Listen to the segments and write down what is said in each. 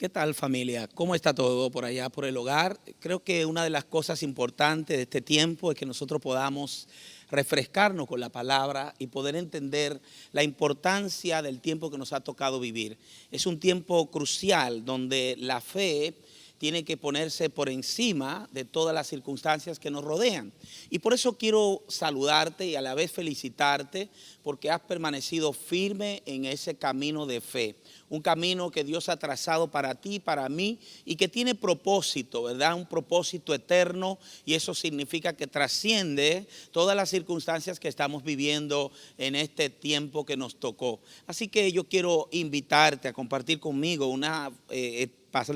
¿Qué tal, familia? ¿Cómo está todo por allá, por el hogar? Creo que una de las cosas importantes de este tiempo es que nosotros podamos refrescarnos con la palabra y poder entender la importancia del tiempo que nos ha tocado vivir. Es un tiempo crucial donde la fe tiene que ponerse por encima de todas las circunstancias que nos rodean. Y por eso quiero saludarte y a la vez felicitarte porque has permanecido firme en ese camino de fe. Un camino que Dios ha trazado para ti, para mí, y que tiene propósito, ¿verdad? Un propósito eterno, y eso significa que trasciende todas las circunstancias que estamos viviendo en este tiempo que nos tocó. Así que yo quiero invitarte a compartir conmigo una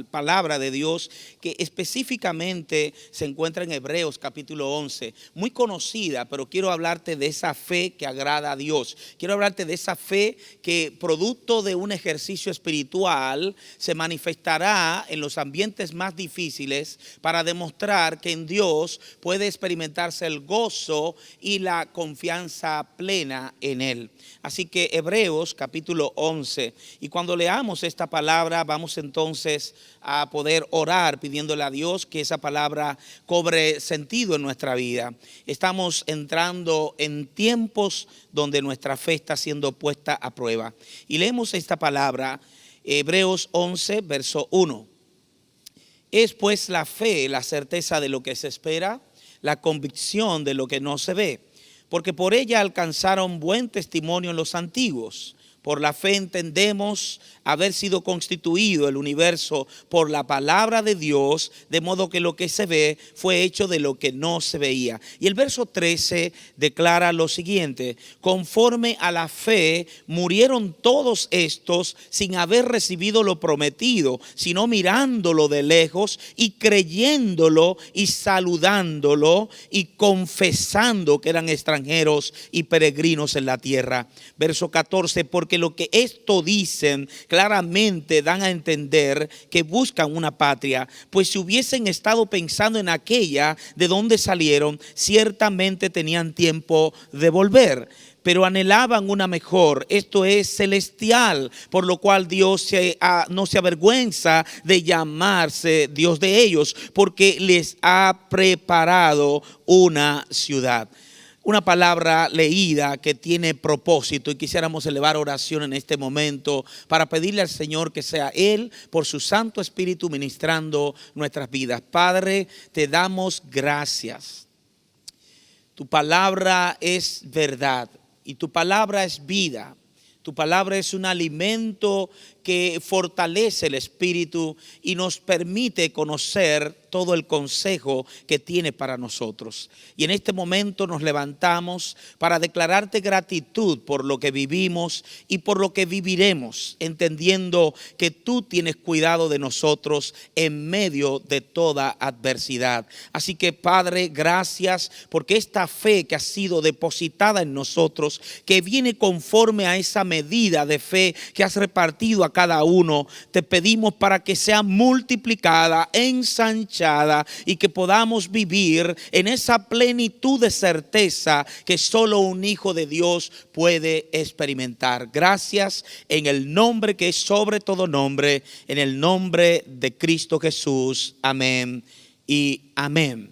palabra de Dios que específicamente se encuentra en Hebreos capítulo 11, muy conocida, pero quiero hablarte de esa fe que agrada a Dios. Quiero hablarte de esa fe que producto de un ejercicio espiritual se manifestará en los ambientes más difíciles para demostrar que en Dios puede experimentarse el gozo y la confianza plena en Él. Así que Hebreos capítulo 11, y cuando leamos esta palabra vamos entonces a poder orar pidiéndole a Dios que esa palabra cobre sentido en nuestra vida. Estamos entrando en tiempos donde nuestra fe está siendo puesta a prueba. Y leemos esta palabra, Hebreos 11, verso 1. Es pues la fe, la certeza de lo que se espera, la convicción de lo que no se ve, porque por ella alcanzaron buen testimonio en los antiguos. Por la fe entendemos haber sido constituido el universo por la palabra de Dios, de modo que lo que se ve fue hecho de lo que no se veía. Y el verso 13 declara lo siguiente: conforme a la fe murieron todos estos sin haber recibido lo prometido, sino mirándolo de lejos y creyéndolo y saludándolo y confesando que eran extranjeros y peregrinos en la tierra. Verso 14, porque lo que esto dicen claramente dan a entender que buscan una patria, pues si hubiesen estado pensando en aquella de donde salieron, ciertamente tenían tiempo de volver. Pero anhelaban una mejor, esto es celestial, por lo cual Dios no se avergüenza de llamarse Dios de ellos, porque les ha preparado una ciudad. Una palabra leída que tiene propósito, y quisiéramos elevar oración en este momento para pedirle al Señor que sea Él por su Santo Espíritu ministrando nuestras vidas. Padre, te damos gracias. Tu palabra es verdad y tu palabra es vida. Tu palabra es un alimento que fortalece el espíritu y nos permite conocer todo el consejo que tiene para nosotros. Y en este momento nos levantamos para declararte gratitud por lo que vivimos y por lo que viviremos, entendiendo que tú tienes cuidado de nosotros en medio de toda adversidad. Así que, Padre, gracias porque esta fe que ha sido depositada en nosotros, que viene conforme a esa medida de fe que has repartido a cada uno, te pedimos para que sea multiplicada, ensanchada, y que podamos vivir en esa plenitud de certeza que solo un hijo de Dios puede experimentar. Gracias en el nombre que es sobre todo nombre, en el nombre de Cristo Jesús. Amén y amén.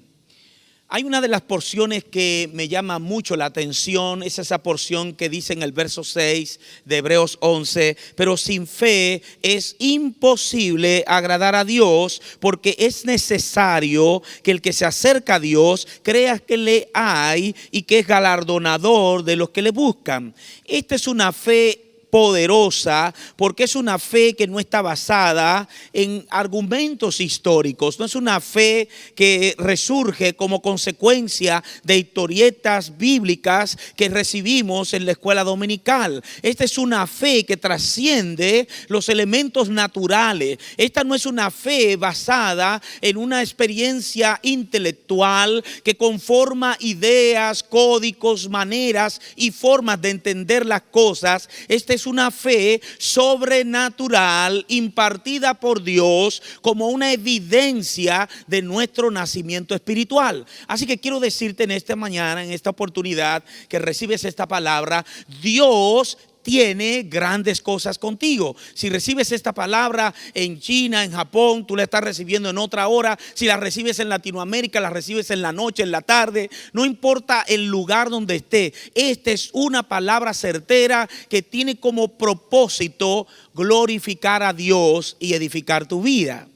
Hay una de las porciones que me llama mucho la atención, es esa porción que dice en el verso 6 de Hebreos 11, pero sin fe es imposible agradar a Dios, porque es necesario que el que se acerca a Dios crea que le hay y que es galardonador de los que le buscan. Esta es una fe poderosa, porque es una fe que no está basada en argumentos históricos, no es una fe que resurge como consecuencia de historietas bíblicas que recibimos en la escuela dominical. Esta es una fe que trasciende los elementos naturales. Esta no es una fe basada en una experiencia intelectual que conforma ideas, códigos, maneras y formas de entender las cosas. Esta es una fe sobrenatural impartida por Dios como una evidencia de nuestro nacimiento espiritual. Así que quiero decirte en esta mañana, en esta oportunidad que recibes esta palabra, Dios tiene grandes cosas contigo. Si recibes esta palabra en China, en Japón, tú la estás recibiendo en otra hora. Si la recibes en Latinoamérica, la recibes en la noche, en la tarde. No importa el lugar donde esté. Esta es una palabra certera que tiene como propósito glorificar a Dios y edificar tu vida.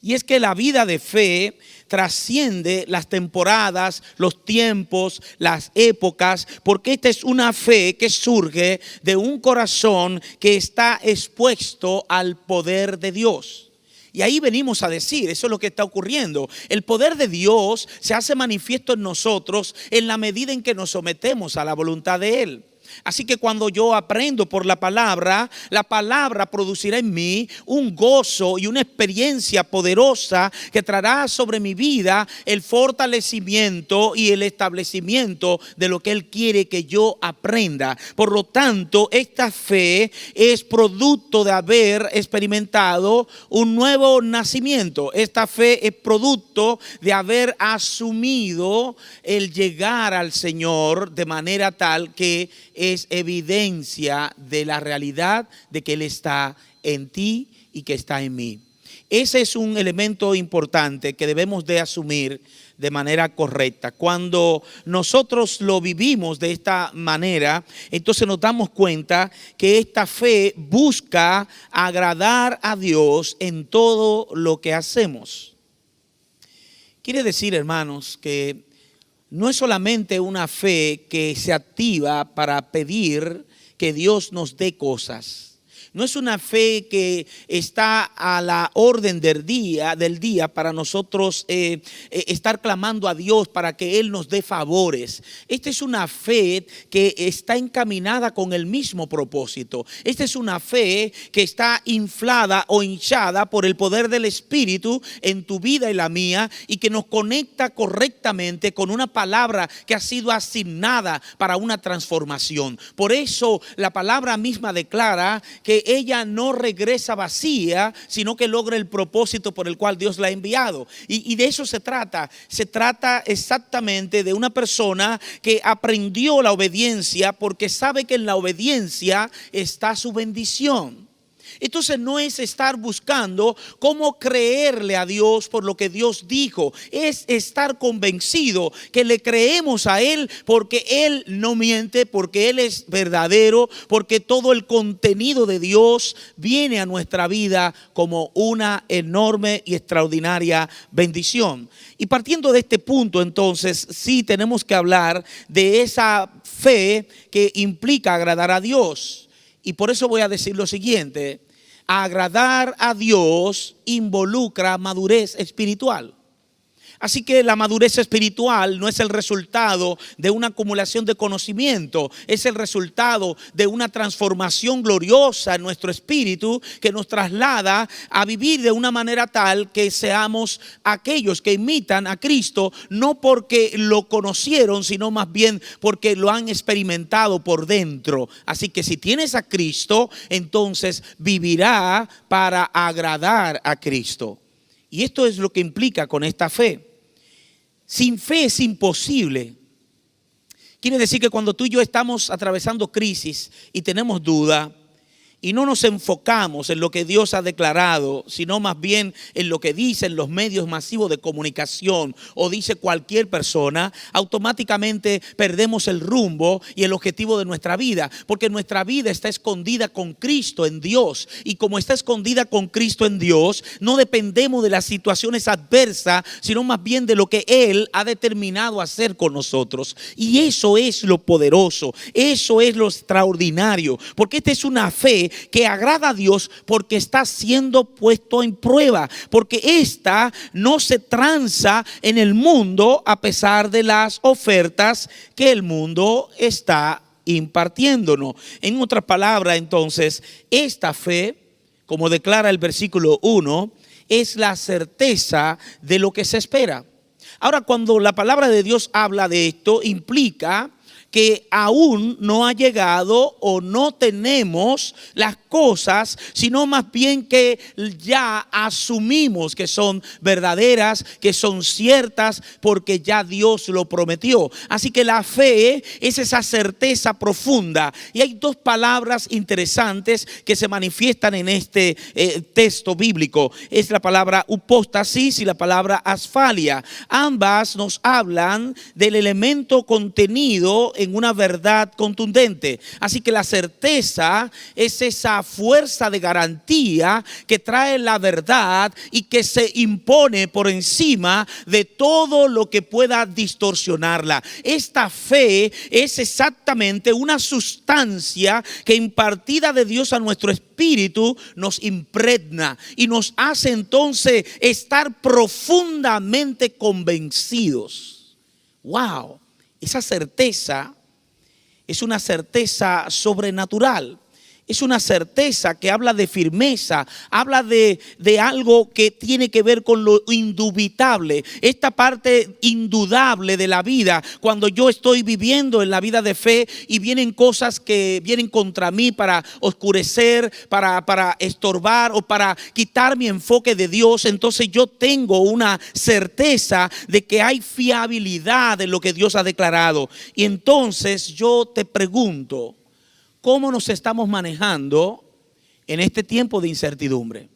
Y es que la vida de fe trasciende las temporadas, los tiempos, las épocas, porque esta es una fe que surge de un corazón que está expuesto al poder de Dios. Y ahí venimos a decir, eso es lo que está ocurriendo. El poder de Dios se hace manifiesto en nosotros en la medida en que nos sometemos a la voluntad de Él. Así que cuando yo aprendo por la palabra producirá en mí un gozo y una experiencia poderosa que traerá sobre mi vida el fortalecimiento y el establecimiento de lo que Él quiere que yo aprenda. Por lo tanto, esta fe es producto de haber experimentado un nuevo nacimiento. Esta fe es producto de haber asumido el llegar al Señor de manera tal que es evidencia de la realidad de que Él está en ti y que está en mí. Ese es un elemento importante que debemos de asumir de manera correcta. Cuando nosotros lo vivimos de esta manera, entonces nos damos cuenta que esta fe busca agradar a Dios en todo lo que hacemos. Quiere decir, hermanos, que no es solamente una fe que se activa para pedir que Dios nos dé cosas. No es una fe que está a la orden del día para nosotros estar clamando a Dios para que Él nos dé favores. Esta es una fe que está encaminada con el mismo propósito. Esta es una fe que está inflada o hinchada por el poder del Espíritu en tu vida y la mía, y que nos conecta correctamente con una palabra que ha sido asignada para una transformación. Por eso la palabra misma declara que ella no regresa vacía, sino que logra el propósito por el cual Dios la ha enviado. Y de eso se trata. Se trata exactamente de una persona que aprendió la obediencia porque sabe que en la obediencia está su bendición. Entonces no es estar buscando cómo creerle a Dios por lo que Dios dijo. Es estar convencido que le creemos a Él porque Él no miente, porque Él es verdadero, porque todo el contenido de Dios viene a nuestra vida como una enorme y extraordinaria bendición. Y partiendo de este punto, entonces, sí tenemos que hablar de esa fe que implica agradar a Dios. Y por eso voy a decir lo siguiente: agradar a Dios involucra madurez espiritual. Así que la madurez espiritual no es el resultado de una acumulación de conocimiento, es el resultado de una transformación gloriosa en nuestro espíritu que nos traslada a vivir de una manera tal que seamos aquellos que imitan a Cristo, no porque lo conocieron, sino más bien porque lo han experimentado por dentro. Así que si tienes a Cristo, entonces vivirá para agradar a Cristo. Y esto es lo que implica con esta fe. Sin fe es imposible. Quiere decir que cuando tú y yo estamos atravesando crisis y tenemos duda y no nos enfocamos en lo que Dios ha declarado, sino más bien en lo que dicen los medios masivos de comunicación o dice cualquier persona, automáticamente perdemos el rumbo y el objetivo de nuestra vida, porque nuestra vida está escondida con Cristo en Dios, y como está escondida con Cristo en Dios, no dependemos de las situaciones adversas, sino más bien de lo que Él ha determinado hacer con nosotros. Y eso es lo poderoso, eso es lo extraordinario, porque esta es una fe que agrada a Dios porque está siendo puesto en prueba, porque esta no se tranza en el mundo a pesar de las ofertas que el mundo está impartiéndonos. En otras palabras, entonces, esta fe, como declara el versículo 1, es la certeza de lo que se espera. Ahora, cuando la palabra de Dios habla de esto, implica que aún no ha llegado o no tenemos las cosas, sino más bien que ya asumimos que son verdaderas, que son ciertas, porque ya Dios lo prometió. Así que la fe es esa certeza profunda. Y hay dos palabras interesantes que se manifiestan en este texto bíblico. Es la palabra hipóstasis y la palabra asfalia. Ambas nos hablan del elemento contenido en una verdad contundente. Así que la certeza es esa fuerza de garantía que trae la verdad y que se impone por encima de todo lo que pueda distorsionarla. Esta fe es exactamente una sustancia que, impartida de Dios a nuestro espíritu, nos impregna y nos hace entonces estar profundamente convencidos. Wow, esa certeza es una certeza sobrenatural. Es una certeza que habla de firmeza, habla de algo que tiene que ver con lo indubitable. Esta parte indudable de la vida, cuando yo estoy viviendo en la vida de fe y vienen cosas que vienen contra mí para oscurecer, para estorbar o para quitar mi enfoque de Dios, entonces yo tengo una certeza de que hay fiabilidad en lo que Dios ha declarado. Y entonces yo te pregunto, ¿cómo nos estamos manejando en este tiempo de incertidumbre?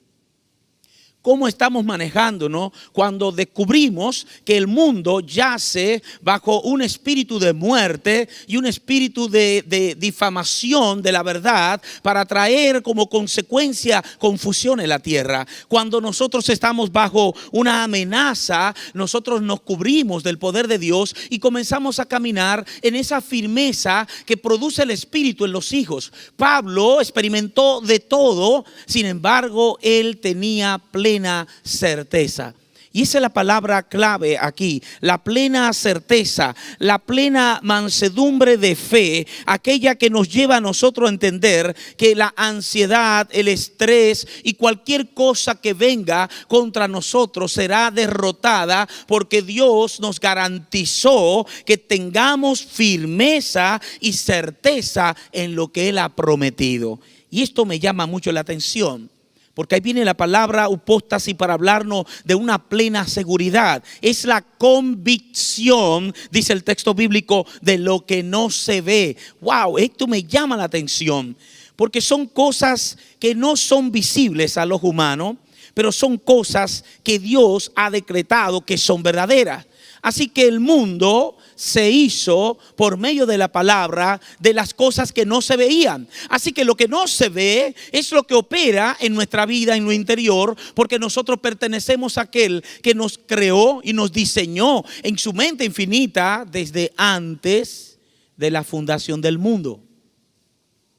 ¿Cómo estamos manejándonos cuando descubrimos que el mundo yace bajo un espíritu de muerte y un espíritu de difamación de la verdad para traer como consecuencia confusión en la tierra? Cuando nosotros estamos bajo una amenaza, nosotros nos cubrimos del poder de Dios y comenzamos a caminar en esa firmeza que produce el espíritu en los hijos. Pablo experimentó de todo, sin embargo, él tenía plena certeza. Y esa es la palabra clave aquí, la plena certeza, la plena mansedumbre de fe, aquella que nos lleva a nosotros a entender que la ansiedad, el estrés y cualquier cosa que venga contra nosotros será derrotada, porque Dios nos garantizó que tengamos firmeza y certeza en lo que Él ha prometido. Y esto me llama mucho la atención, porque ahí viene la palabra hipóstasis para hablarnos de una plena seguridad. Es la convicción, dice el texto bíblico, de lo que no se ve. Wow, esto me llama la atención, porque son cosas que no son visibles a los humanos, pero son cosas que Dios ha decretado que son verdaderas. Así que el mundo se hizo por medio de la palabra de las cosas que no se veían. Así que lo que no se ve es lo que opera en nuestra vida, en lo interior, porque nosotros pertenecemos a aquel que nos creó y nos diseñó en su mente infinita desde antes de la fundación del mundo.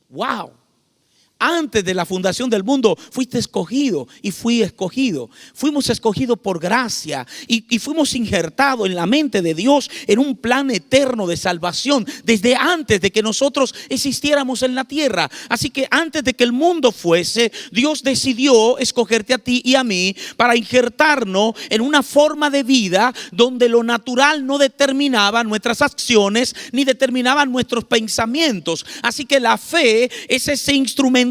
Wow. Antes de la fundación del mundo fuiste escogido y fui escogido. Fuimos escogidos por gracia y fuimos injertados en la mente de Dios en un plan eterno de salvación desde antes de que nosotros existiéramos en la tierra. Así que antes de que el mundo fuese, Dios decidió escogerte a ti y a mí para injertarnos en una forma de vida donde lo natural no determinaba nuestras acciones ni determinaba nuestros pensamientos. Así que la fe es ese instrumento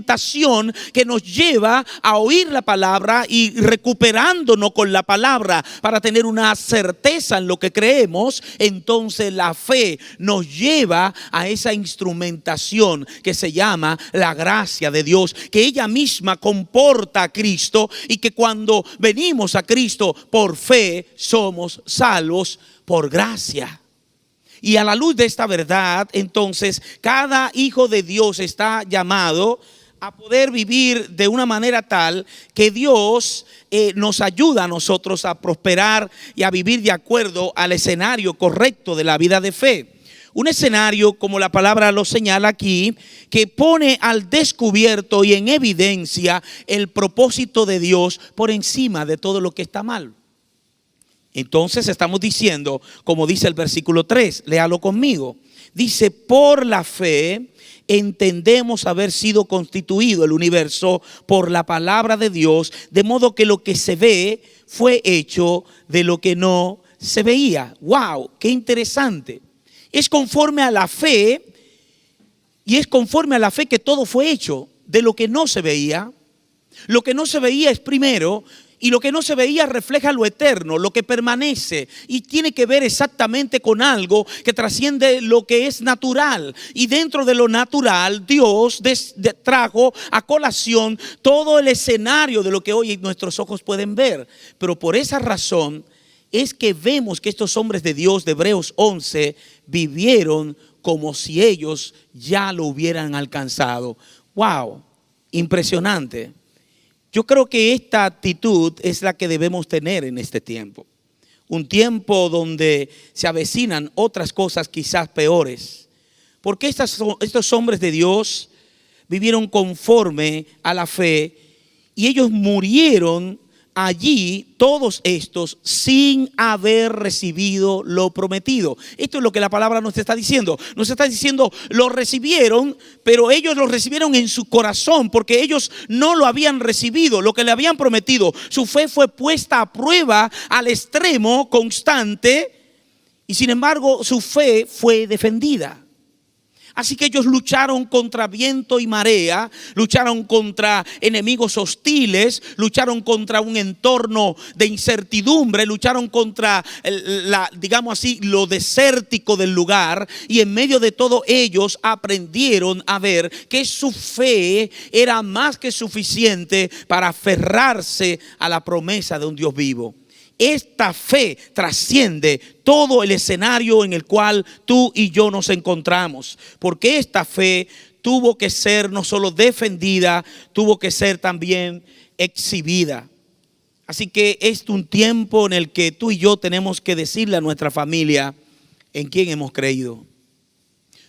que nos lleva a oír la palabra y recuperándonos con la palabra para tener una certeza en lo que creemos. Entonces la fe nos lleva a esa instrumentación que se llama la gracia de Dios, que ella misma comporta a Cristo, y que cuando venimos a Cristo por fe somos salvos por gracia. Y a la luz de esta verdad, entonces cada hijo de Dios está llamado a poder vivir de una manera tal que Dios nos ayuda a nosotros a prosperar y a vivir de acuerdo al escenario correcto de la vida de fe. Un escenario, como la palabra lo señala aquí, que pone al descubierto y en evidencia el propósito de Dios por encima de todo lo que está mal. Entonces estamos diciendo, como dice el versículo 3, léalo conmigo. Dice: por la fe entendemos haber sido constituido el universo por la palabra de Dios, de modo que lo que se ve fue hecho de lo que no se veía. ¡Wow! ¡Qué interesante! Es conforme a la fe, y es conforme a la fe que todo fue hecho de lo que no se veía. Lo que no se veía es primero, y lo que no se veía refleja lo eterno, lo que permanece, y tiene que ver exactamente con algo que trasciende lo que es natural. Y dentro de lo natural, Dios trajo a colación todo el escenario de lo que hoy nuestros ojos pueden ver. Pero por esa razón es que vemos que estos hombres de Dios de Hebreos 11 vivieron como si ellos ya lo hubieran alcanzado. ¡Wow! Impresionante. Yo creo que esta actitud es la que debemos tener en este tiempo. Un tiempo donde se avecinan otras cosas quizás peores. Porque estos hombres de Dios vivieron conforme a la fe y ellos murieron allí, todos estos, sin haber recibido lo prometido. Esto es lo que la palabra nos está diciendo. Nos está diciendo, lo recibieron, pero ellos lo recibieron en su corazón, porque ellos no lo habían recibido, lo que le habían prometido. Su fe fue puesta a prueba al extremo, constante, y sin embargo su fe fue defendida. Así que ellos lucharon contra viento y marea, lucharon contra enemigos hostiles, lucharon contra un entorno de incertidumbre, lucharon contra digamos así, lo desértico del lugar. Y en medio de todo ellos aprendieron a ver que su fe era más que suficiente para aferrarse a la promesa de un Dios vivo. Esta fe trasciende todo el escenario en el cual tú y yo nos encontramos, porque esta fe tuvo que ser no solo defendida, tuvo que ser también exhibida. Así que es un tiempo en el que tú y yo tenemos que decirle a nuestra familia en quién hemos creído.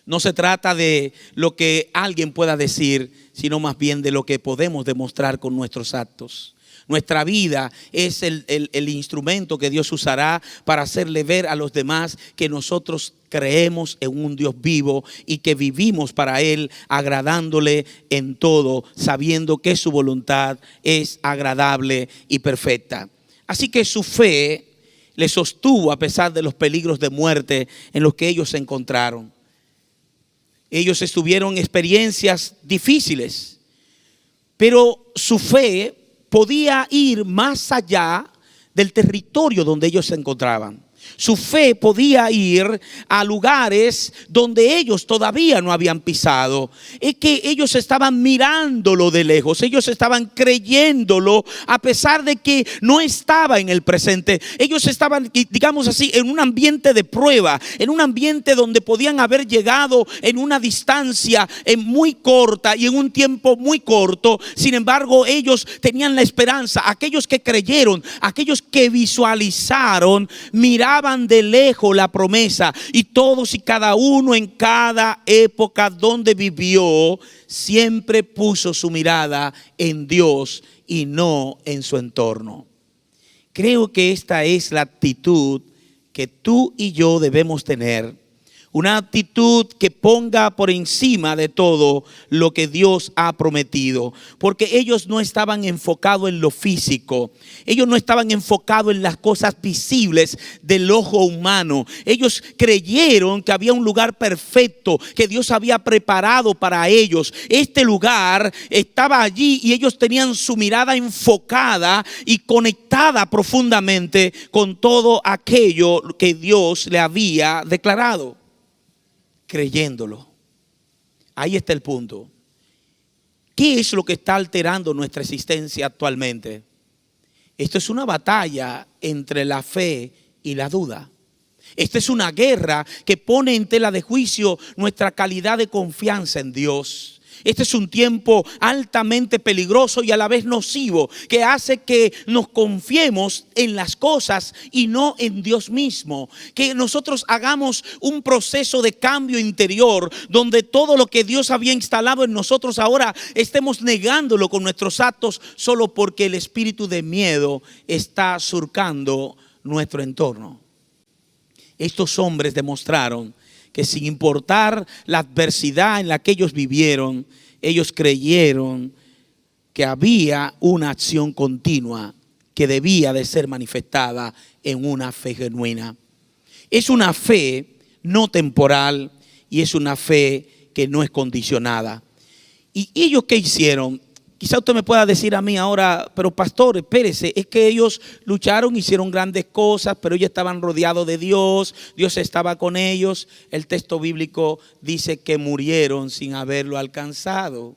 No se trata de lo que alguien pueda decir, sino más bien de lo que podemos demostrar con nuestros actos. Nuestra vida es el instrumento que Dios usará para hacerle ver a los demás que nosotros creemos en un Dios vivo y que vivimos para Él, agradándole en todo, sabiendo que su voluntad es agradable y perfecta. Así que su fe le sostuvo a pesar de los peligros de muerte en los que ellos se encontraron. Ellos estuvieron en experiencias difíciles, pero su fe podía ir más allá del territorio donde ellos se encontraban. Su fe podía ir a lugares donde ellos todavía no habían pisado. Es que ellos estaban mirándolo de lejos, ellos estaban creyéndolo a pesar de que no estaba en el presente. Ellos estaban, digamos así, en un ambiente de prueba, en un ambiente donde podían haber llegado en una distancia muy corta y en un tiempo muy corto. Sin embargo, ellos tenían la esperanza. Aquellos que creyeron, aquellos que visualizaron, miraban de lejos la promesa, y todos y cada uno en cada época donde vivió siempre puso su mirada en Dios y no en su entorno. Creo que esta es la actitud que tú y yo debemos tener. Una actitud que ponga por encima de todo lo que Dios ha prometido. Porque ellos no estaban enfocados en lo físico. Ellos no estaban enfocados en las cosas visibles del ojo humano. Ellos creyeron que había un lugar perfecto que Dios había preparado para ellos. Este lugar estaba allí y ellos tenían su mirada enfocada y conectada profundamente con todo aquello que Dios le había declarado. Creyéndolo. Ahí está el punto. ¿Qué es lo que está alterando nuestra existencia actualmente? Esto es una batalla entre la fe y la duda. Esta es una guerra que pone en tela de juicio nuestra calidad de confianza en Dios. Este es un tiempo altamente peligroso y a la vez nocivo, que hace que nos confiemos en las cosas y no en Dios mismo. Que nosotros hagamos un proceso de cambio interior, donde todo lo que Dios había instalado en nosotros ahora estemos negándolo con nuestros actos, solo porque el espíritu de miedo está surcando nuestro entorno. Estos hombres demostraron que sin importar la adversidad en la que ellos vivieron, ellos creyeron que había una acción continua que debía de ser manifestada en una fe genuina. Es una fe no temporal y es una fe que no es condicionada. ¿Y ellos qué hicieron? Quizá usted me pueda decir a mí ahora, pero pastor, espérese, es que ellos lucharon, hicieron grandes cosas, pero ellos estaban rodeados de Dios, Dios estaba con ellos. El texto bíblico dice que murieron sin haberlo alcanzado,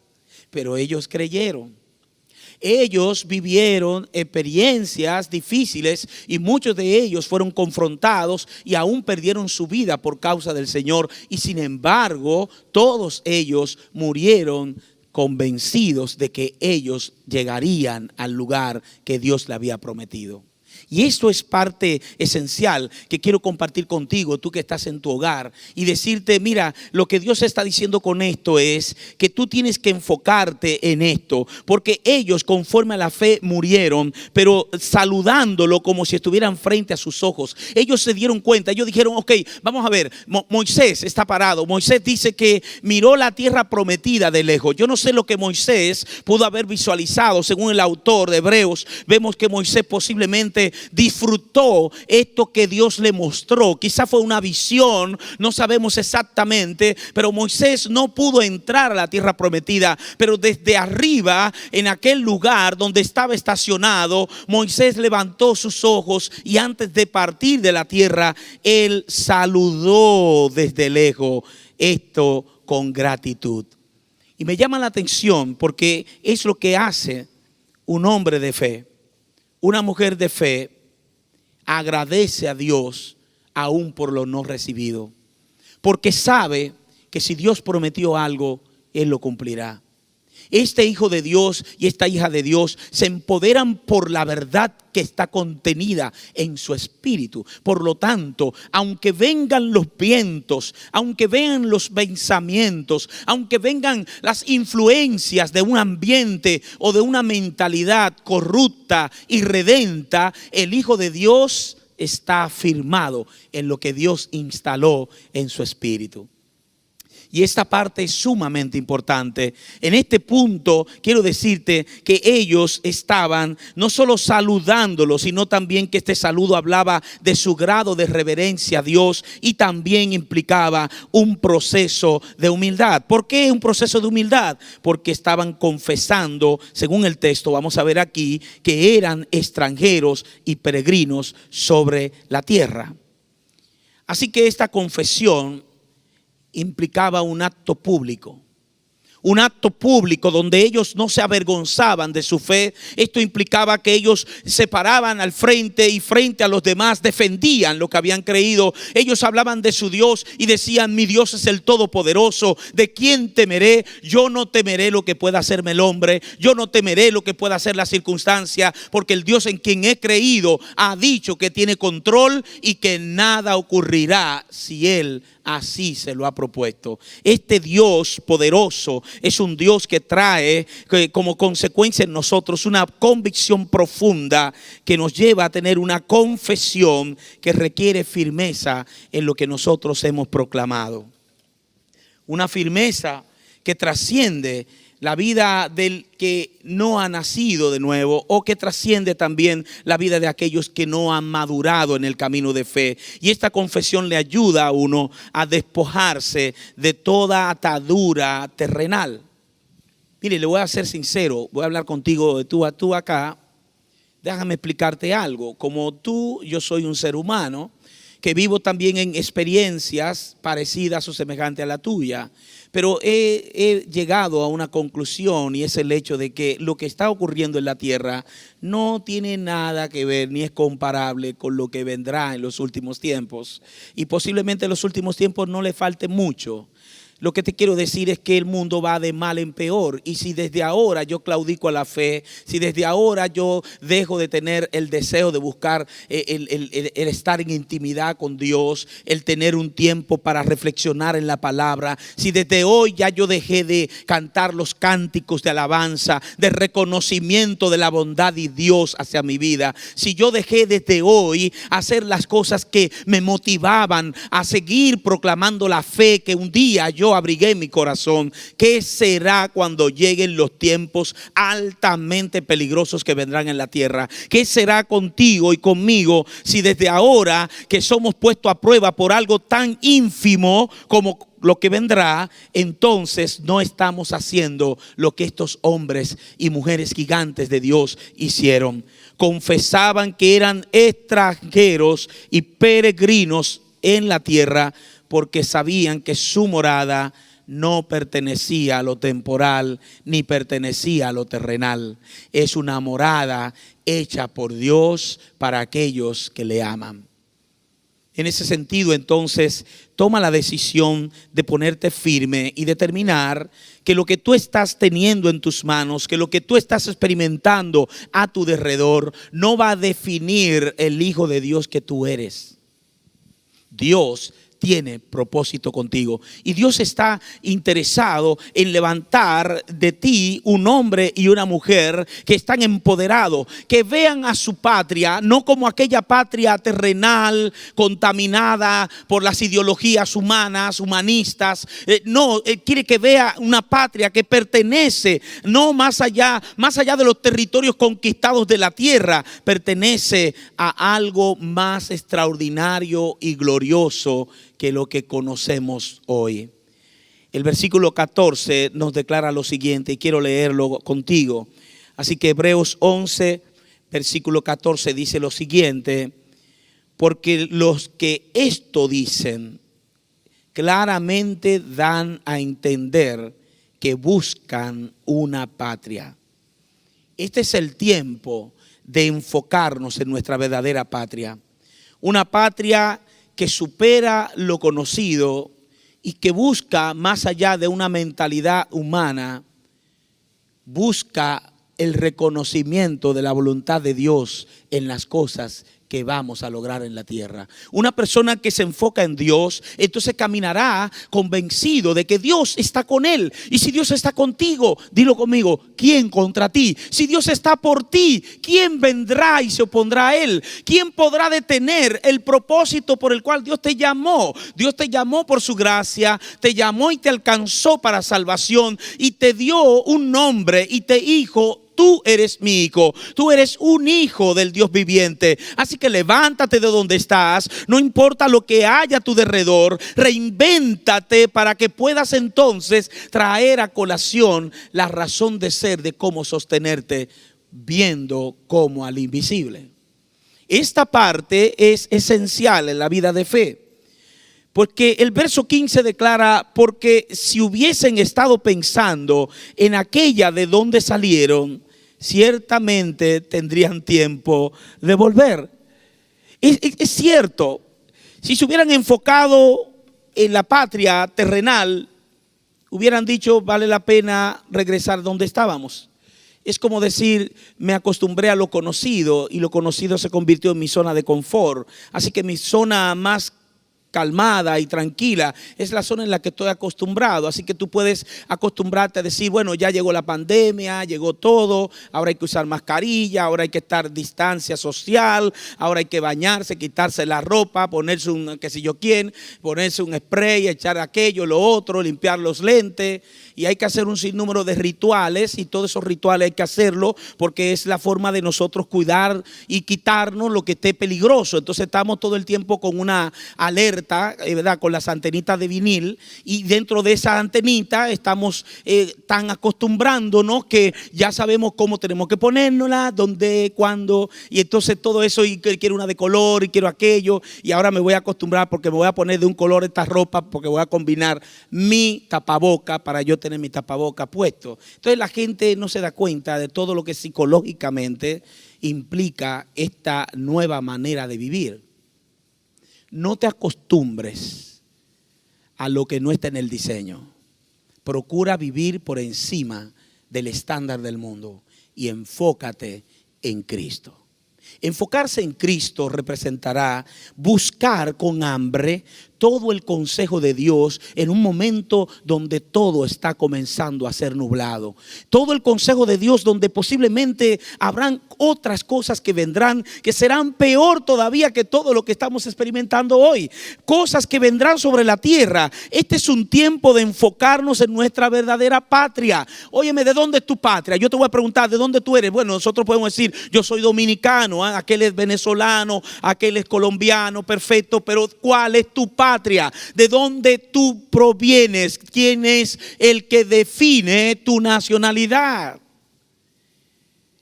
pero ellos creyeron. Ellos vivieron experiencias difíciles y muchos de ellos fueron confrontados y aún perdieron su vida por causa del Señor. Y sin embargo, todos ellos murieron convencidos de que ellos llegarían al lugar que Dios le había prometido. Y esto es parte esencial que quiero compartir contigo, tú que estás en tu hogar, y decirte, mira, lo que Dios está diciendo con esto es que tú tienes que enfocarte en esto, porque ellos conforme a la fe murieron, pero saludándolo como si estuvieran frente a sus ojos. Ellos se dieron cuenta, ellos dijeron, ok, vamos a ver, Moisés está parado. Moisés dice que miró la tierra prometida de lejos. Yo no sé lo que Moisés pudo haber visualizado. Según el autor de Hebreos, vemos que Moisés posiblemente disfrutó esto que Dios le mostró. Quizá fue una visión, no sabemos exactamente, pero Moisés no pudo entrar a la tierra prometida. Pero desde arriba, en aquel lugar donde estaba estacionado, Moisés levantó sus ojos y antes de partir de la tierra, él saludó desde lejos, esto con gratitud. Y me llama la atención porque es lo que hace un hombre de fe. Una mujer de fe agradece a Dios aún por lo no recibido, porque sabe que si Dios prometió algo, Él lo cumplirá. Este hijo de Dios y esta hija de Dios se empoderan por la verdad que está contenida en su espíritu. Por lo tanto, aunque vengan los vientos, aunque vengan los pensamientos, aunque vengan las influencias de un ambiente o de una mentalidad corrupta y redenta, el hijo de Dios está afirmado en lo que Dios instaló en su espíritu. Y esta parte es sumamente importante. En este punto quiero decirte que ellos estaban no solo saludándolo, sino también que este saludo hablaba de su grado de reverencia a Dios y también implicaba un proceso de humildad. ¿Por qué un proceso de humildad? Porque estaban confesando, según el texto, vamos a ver aquí, que eran extranjeros y peregrinos sobre la tierra. Así que esta confesión implicaba un acto público. Un acto público donde ellos no se avergonzaban de su fe. Esto implicaba que ellos se paraban al frente y frente a los demás defendían lo que habían creído. Ellos hablaban de su Dios y decían: mi Dios es el Todopoderoso. ¿De quién temeré? Yo no temeré lo que pueda hacerme el hombre. Yo no temeré lo que pueda hacer la circunstancia, porque el Dios en quien he creído ha dicho que tiene control y que nada ocurrirá si Él así se lo ha propuesto. Este Dios poderoso es un Dios que trae como consecuencia en nosotros una convicción profunda que nos lleva a tener una confesión que requiere firmeza en lo que nosotros hemos proclamado. Una firmeza que trasciende la vida del que no ha nacido de nuevo, o que trasciende también la vida de aquellos que no han madurado en el camino de fe. Y esta confesión le ayuda a uno a despojarse de toda atadura terrenal. Mire, le voy a ser sincero, voy a hablar contigo de tú a tú acá. Déjame explicarte algo. Como tú, yo soy un ser humano que vivo también en experiencias parecidas o semejantes a la tuya. Pero he llegado a una conclusión, y es el hecho de que lo que está ocurriendo en la tierra no tiene nada que ver ni es comparable con lo que vendrá en los últimos tiempos. Y posiblemente en los últimos tiempos no le falte mucho. Lo que te quiero decir es que el mundo va de mal en peor. Y si desde ahora yo claudico a la fe, si desde ahora yo dejo de tener el deseo de buscar el estar en intimidad con Dios, el tener un tiempo para reflexionar en la palabra, si desde hoy ya yo dejé de cantar los cánticos de alabanza, de reconocimiento de la bondad de Dios hacia mi vida, si yo dejé desde hoy hacer las cosas que me motivaban a seguir proclamando la fe que un día yo yo abrigué en mi corazón, ¿qué será cuando lleguen los tiempos altamente peligrosos que vendrán en la tierra? ¿Qué será contigo y conmigo si desde ahora que somos puestos a prueba por algo tan ínfimo como lo que vendrá, entonces no estamos haciendo lo que estos hombres y mujeres gigantes de Dios hicieron? Confesaban que eran extranjeros y peregrinos en la tierra, porque sabían que su morada no pertenecía a lo temporal ni pertenecía a lo terrenal. Es una morada hecha por Dios para aquellos que le aman. En ese sentido, entonces, toma la decisión de ponerte firme y determinar que lo que tú estás teniendo en tus manos, que lo que tú estás experimentando a tu derredor, no va a definir el hijo de Dios que tú eres. Dios tiene propósito contigo y Dios está interesado en levantar de ti un hombre y una mujer que están empoderados, que vean a su patria no como aquella patria terrenal contaminada por las ideologías humanas, humanistas. No, quiere que vea una patria que pertenece no más allá de los territorios conquistados de la tierra, pertenece a algo más extraordinario y glorioso que lo que conocemos hoy. El versículo 14 nos declara lo siguiente y quiero leerlo contigo. Así que Hebreos 11, versículo 14 dice lo siguiente: porque los que esto dicen claramente dan a entender que buscan una patria. Este es el tiempo de enfocarnos en nuestra verdadera patria. Una patria que supera lo conocido y que busca más allá de una mentalidad humana, busca el reconocimiento de la voluntad de Dios en las cosas que vamos a lograr en la tierra. Una persona que se enfoca en Dios, entonces caminará convencido de que Dios está con él. Y si Dios está contigo, dilo conmigo, ¿quién contra ti? Si Dios está por ti, ¿quién vendrá y se opondrá a él? ¿Quién podrá detener el propósito por el cual Dios te llamó? Dios te llamó por su gracia, te llamó y te alcanzó para salvación y te dio un nombre y te dijo: tú eres mi hijo, tú eres un hijo del Dios viviente. Así que levántate de donde estás, no importa lo que haya a tu derredor, reinvéntate para que puedas entonces traer a colación la razón de ser de cómo sostenerte, viendo como al invisible. Esta parte es esencial en la vida de fe. Porque el verso 15 declara: porque si hubiesen estado pensando en aquella de donde salieron, ciertamente tendrían tiempo de volver. Es cierto, si se hubieran enfocado en la patria terrenal, hubieran dicho: vale la pena regresar donde estábamos. Es como decir: me acostumbré a lo conocido y lo conocido se convirtió en mi zona de confort. Así que mi zona más calmada y tranquila es la zona en la que estoy acostumbrado. Así que tú puedes acostumbrarte a decir: bueno, ya llegó la pandemia, llegó todo, ahora hay que usar mascarilla, ahora hay que estar distancia social, ahora hay que bañarse, quitarse la ropa, ponerse un qué sé yo quién, ponerse un spray, echar aquello, lo otro, limpiar los lentes. Y hay que hacer un sinnúmero de rituales, y todos esos rituales hay que hacerlo porque es la forma de nosotros cuidar y quitarnos lo que esté peligroso. Entonces estamos todo el tiempo con una alerta, ¿verdad?, con las antenitas de vinil, y dentro de esa antenita estamos tan acostumbrándonos que ya sabemos cómo tenemos que ponérnosla, dónde, cuándo, y entonces todo eso, y quiero una de color y quiero aquello, y ahora me voy a acostumbrar porque me voy a poner de un color esta ropa porque voy a combinar mi tapaboca para yo tener mi tapaboca puesto. Entonces la gente no se da cuenta de todo lo que psicológicamente implica esta nueva manera de vivir. No te acostumbres a lo que no está en el diseño. Procura vivir por encima del estándar del mundo y enfócate en Cristo. Enfocarse en Cristo representará buscar buscar con hambre todo el consejo de Dios en un momento donde todo está comenzando a ser nublado. Todo el consejo de Dios donde posiblemente habrán otras cosas que vendrán que serán peor todavía que todo lo que estamos experimentando hoy. Cosas que vendrán sobre la tierra. Este es un tiempo de enfocarnos en nuestra verdadera patria. Óyeme, ¿de dónde es tu patria? Yo te voy a preguntar, ¿de dónde tú eres? Bueno, nosotros podemos decir, yo soy dominicano, aquel es venezolano, aquel es colombiano, perfecto, pero ¿cuál es tu patria? ¿De dónde tú provienes? ¿Quién es el que define tu nacionalidad?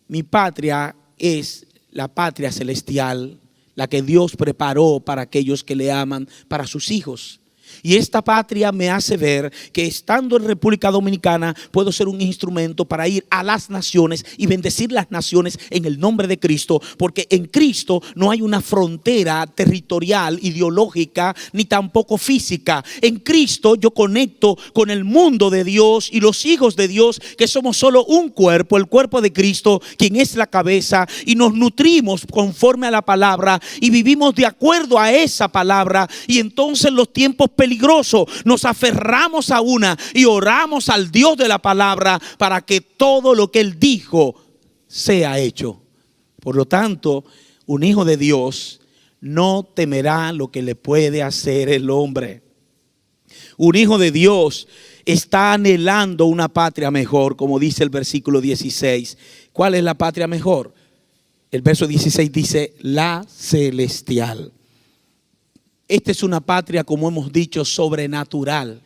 Mi patria es la patria celestial, la que Dios preparó para aquellos que le aman, para sus hijos. Y esta patria me hace ver que estando en República Dominicana puedo ser un instrumento para ir a las naciones y bendecir las naciones en el nombre de Cristo, porque en Cristo no hay una frontera territorial, ideológica, ni tampoco física. En Cristo yo conecto con el mundo de Dios y los hijos de Dios, que somos solo un cuerpo, el cuerpo de Cristo, quien es la cabeza, y nos nutrimos conforme a la palabra y vivimos de acuerdo a esa palabra. Y entonces los tiempos peligroso, nos aferramos a una y oramos al Dios de la palabra para que todo lo que Él dijo sea hecho. Por lo tanto, un hijo de Dios no temerá lo que le puede hacer el hombre. Un hijo de Dios está anhelando una patria mejor, como dice el versículo 16. ¿Cuál es la patria mejor? El verso 16 dice, la celestial. Esta es una patria, como hemos dicho, sobrenatural.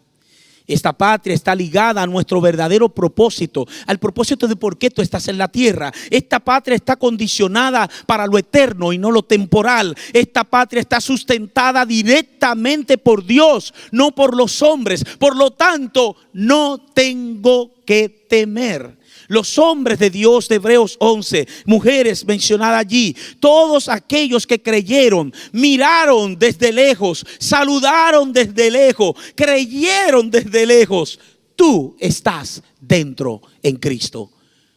Esta patria está ligada a nuestro verdadero propósito, al propósito de por qué tú estás en la tierra. Esta patria está condicionada para lo eterno y no lo temporal. Esta patria está sustentada directamente por Dios, no por los hombres. Por lo tanto, no tengo que temer. Los hombres de Dios de Hebreos 11, mujeres mencionadas allí, todos aquellos que creyeron, miraron desde lejos, saludaron desde lejos, creyeron desde lejos. Tú estás dentro en Cristo.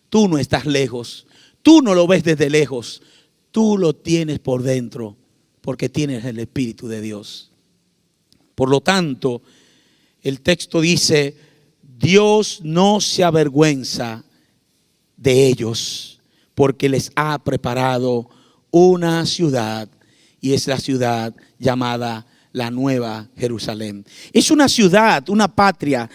Tú no estás lejos. Tú no lo ves desde lejos. Tú lo tienes por dentro porque tienes el Espíritu de Dios. Por lo tanto, el texto dice, Dios no se avergüenza de ellos, porque les ha preparado una ciudad, y es la ciudad llamada la Nueva Jerusalén. Es una ciudad, una patria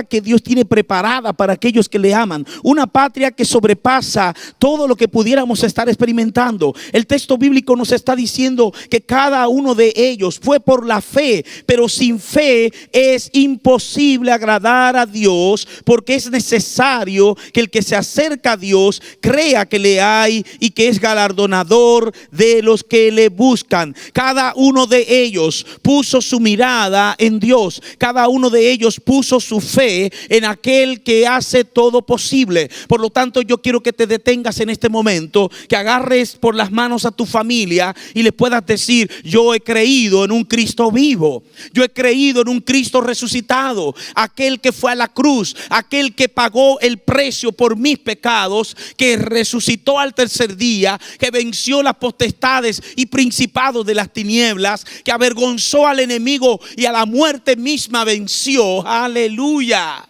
que Dios tiene preparada para aquellos que le aman, una patria que sobrepasa todo lo que pudiéramos estar experimentando. El texto bíblico nos está diciendo que cada uno de ellos fue por la fe, pero sin fe es imposible agradar a Dios, porque es necesario que el que se acerca a Dios crea que le hay y que es galardonador de los que le buscan. Cada uno de ellos puso su mirada en Dios. Cada uno de ellos puso su fe en aquel que hace todo posible. Por lo tanto, yo quiero que te detengas en este momento, que agarres por las manos a tu familia y le puedas decir, yo he creído en un Cristo vivo. Yo he creído en un Cristo resucitado, aquel que fue a la cruz, aquel que pagó el precio por mis pecados, que resucitó al tercer día, que venció las potestades y principados de las tinieblas, que avergonzó al enemigo y a la muerte misma venció. Aleluya,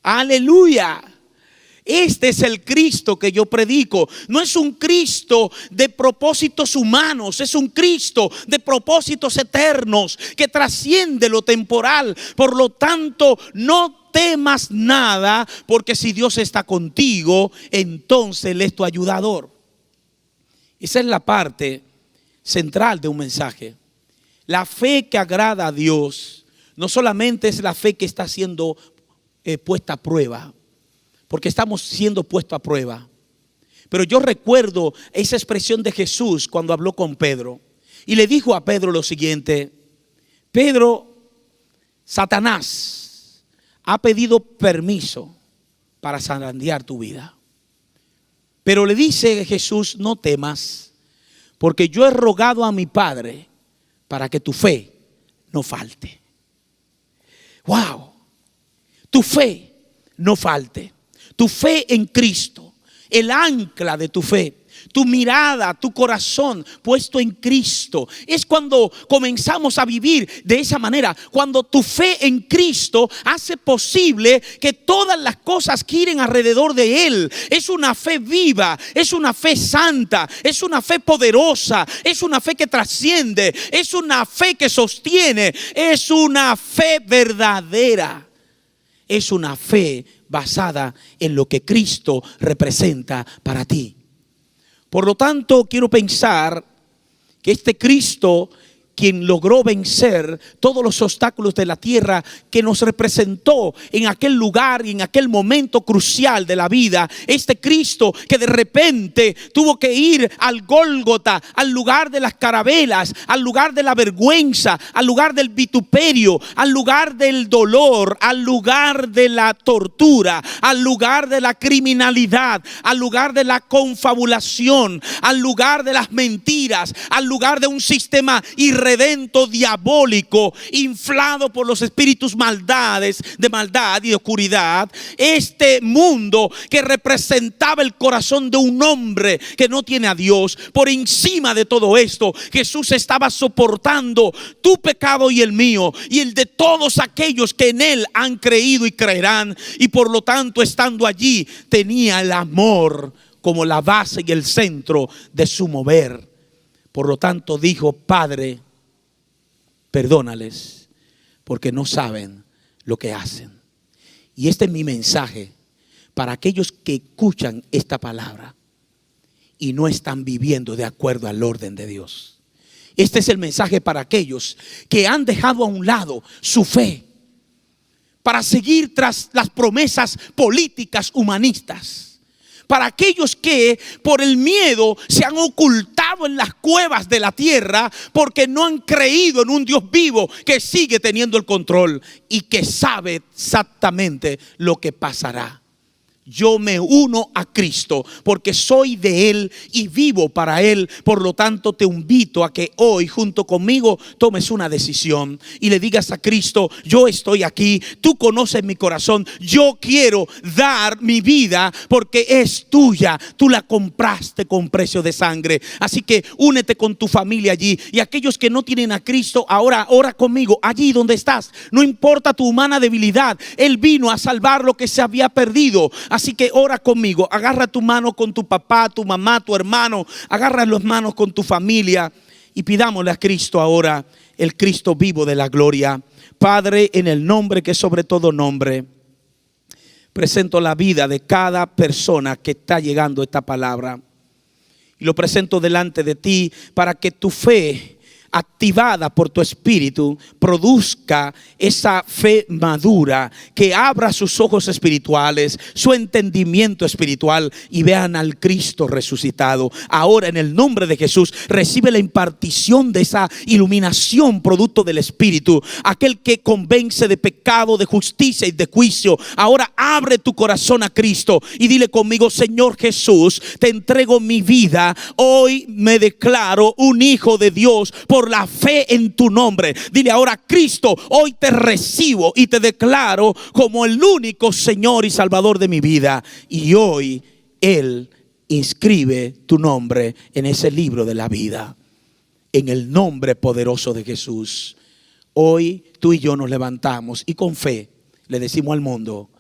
aleluya. Este es el Cristo que yo predico. No es un Cristo de propósitos humanos, es un Cristo de propósitos eternos que trasciende lo temporal. Por lo tanto, no temas nada, porque si Dios está contigo, entonces Él es tu ayudador. Esa es la parte central de un mensaje. La fe que agrada a Dios no solamente es la fe que está siendo puesta a prueba, porque estamos siendo puestos a prueba. Pero yo recuerdo esa expresión de Jesús cuando habló con Pedro y le dijo a Pedro lo siguiente: Pedro, Satanás ha pedido permiso para zarandear tu vida. Pero le dice Jesús, no temas, porque yo he rogado a mi Padre para que tu fe no falte. Wow, tu fe no falte. Tu fe en Cristo, el ancla de tu fe. tu mirada, tu corazón puesto en Cristo. Es cuando comenzamos a vivir de esa manera. Cuando tu fe en Cristo hace posible que todas las cosas giren alrededor de Él. Es una fe viva, es una fe santa, es una fe poderosa, es una fe que trasciende, es una fe que sostiene, es una fe verdadera. Es una fe basada en lo que Cristo representa para ti. Por lo tanto, quiero pensar que este Cristo, quien logró vencer todos los obstáculos de la tierra, que nos representó en aquel lugar y en aquel momento crucial de la vida, este Cristo que de repente tuvo que ir al Gólgota, al lugar de las carabelas, al lugar de la vergüenza, al lugar del vituperio, al lugar del dolor, al lugar de la tortura, al lugar de la criminalidad, al lugar de la confabulación, al lugar de las mentiras, al lugar de un sistema irredento, diabólico, inflado por los espíritus de maldad y de oscuridad. Este mundo que representaba el corazón de un hombre que no tiene a Dios. Por encima de todo esto, Jesús estaba soportando tu pecado y el mío y el de todos aquellos que en Él han creído y creerán. Y por lo tanto, estando allí, tenía el amor como la base y el centro de su mover. Por lo tanto dijo: Padre, perdónales, porque no saben lo que hacen. Y este es mi mensaje para aquellos que escuchan esta palabra y no están viviendo de acuerdo al orden de Dios. Este es el mensaje para aquellos que han dejado a un lado su fe para seguir tras las promesas políticas humanistas. Para aquellos que por el miedo se han ocultado en las cuevas de la tierra porque no han creído en un Dios vivo que sigue teniendo el control y que sabe exactamente lo que pasará. Yo me uno a Cristo porque soy de Él y vivo para Él. Por lo tanto, te invito a que hoy junto conmigo tomes una decisión y le digas a Cristo: yo estoy aquí, tú conoces mi corazón, yo quiero dar mi vida porque es tuya, tú la compraste con precio de sangre. Así que únete con tu familia allí, y aquellos que no tienen a Cristo, ahora ora conmigo allí donde estás. No importa tu humana debilidad, Él vino a salvar lo que se había perdido. Así que ora conmigo, agarra tu mano con tu papá, tu mamá, tu hermano, agarra las manos con tu familia y pidámosle a Cristo ahora, el Cristo vivo de la gloria. Padre, en el nombre que es sobre todo nombre, presento la vida de cada persona que está llegando a esta palabra y lo presento delante de ti para que tu fe, activada por tu espíritu, produzca esa fe madura que abra sus ojos espirituales, su entendimiento espiritual, y vean al Cristo resucitado. Ahora, en el nombre de Jesús, recibe la impartición de esa iluminación producto del Espíritu, aquel que convence de pecado, de justicia y de juicio. Ahora abre tu corazón a Cristo y dile conmigo: Señor Jesús, te entrego mi vida. Hoy me declaro un hijo de Dios por la fe en tu nombre. Dile ahora: Cristo, hoy te recibo y te declaro como el único Señor y Salvador de mi vida. Y hoy Él inscribe tu nombre en ese libro de la vida. En el nombre poderoso de Jesús, hoy tú y yo nos levantamos y con fe le decimos al mundo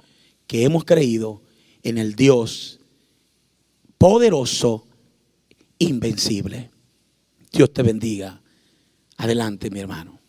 que hemos creído en el Dios poderoso, invencible. Dios te bendiga. Adelante, mi hermano.